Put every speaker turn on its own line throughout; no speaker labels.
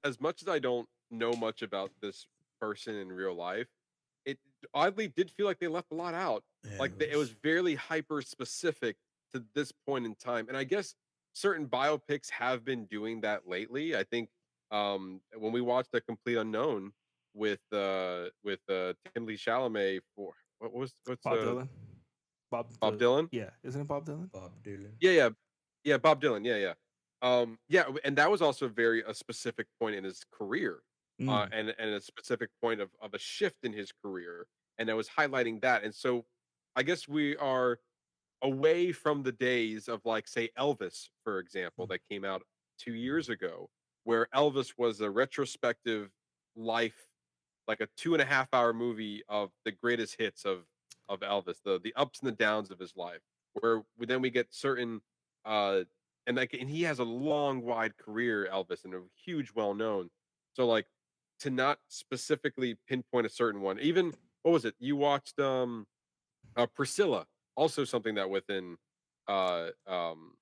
as much as I don't know much about this person in real life, it oddly did feel like they left a lot out.
Yeah,
Like
it
it was
was.
very hyper specific to this point in time, and I guess certain biopics have been doing that lately. I think when we watched The Complete Unknown with Timothy Chalamet for what's
Bob Dylan. Bob
Bob
the
Dylan?
Yeah, isn't it Bob Dylan?
Bob Dylan.
Yeah, yeah. Yeah, Bob Dylan, yeah, yeah. And that was also very a specific point in his career,
Mm,
and a specific point of a shift in his career, and I was highlighting that, and so, I guess we are away from the days of, like, say, Elvis, for example,
mm,
that came out 2 years ago, where Elvis was a retrospective life, like a 2.5-hour movie of the greatest hits of Elvis, the ups and the downs of his life, where we get certain, uh and he has a long, wide career, Elvis, and a huge well-known. So, like, to not specifically pinpoint a certain one, even what was it? You watched, Priscilla, also something that within uh um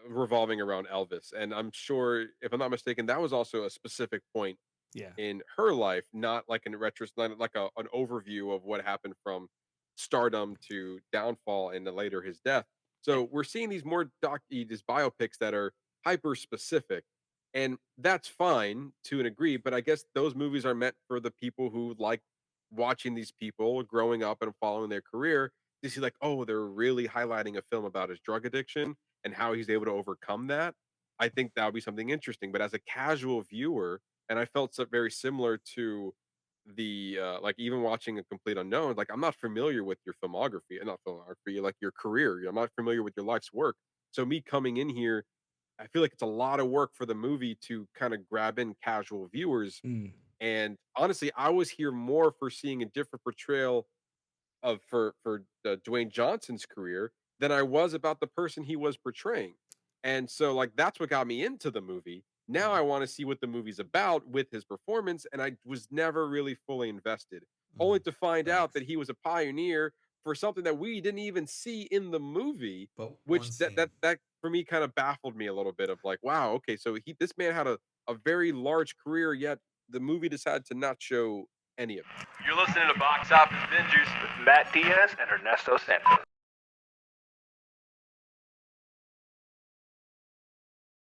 revolving around Elvis. And I'm sure, if I'm not mistaken, that was also a specific point
yeah.
in her life, not like in retrospect, like an overview of what happened from stardom to downfall and then later his death.
Eh,
So we're seeing these biopics that are hyper specific, and that's fine to an degree. But I guess those movies are meant for the people who like watching these people growing up and following their career to see, like, oh, they're really highlighting a film about his drug addiction and how he's able to overcome that. I think that would be something interesting. But as a casual viewer, and I felt so very similar to like, even watching A Complete Unknown, like, I'm not familiar with your filmography, and not filmography, like, your career. I'm not familiar with your life's work. So me coming in here, I feel like it's a lot of work for the movie to kind of grab in casual viewers.
mm,
And honestly, I was here more for seeing a different portrayal of for Dwayne Johnson's career than I was about the person he was portraying. And so, like, that's what got me into the movie. Now
Mm,
I want to see what the movie's about with his performance, and I was never really fully invested, only
mm.
to find out that
Facts.
he was a pioneer for something that we didn't even see in the movie,
But one
which
scene.
that for me kind of baffled me a little bit of, like, wow, okay, so this man had a very large career, yet the movie decided to not show any of it.
You're listening to Box Office Bingers with Matt Diaz and Ernesto Santos.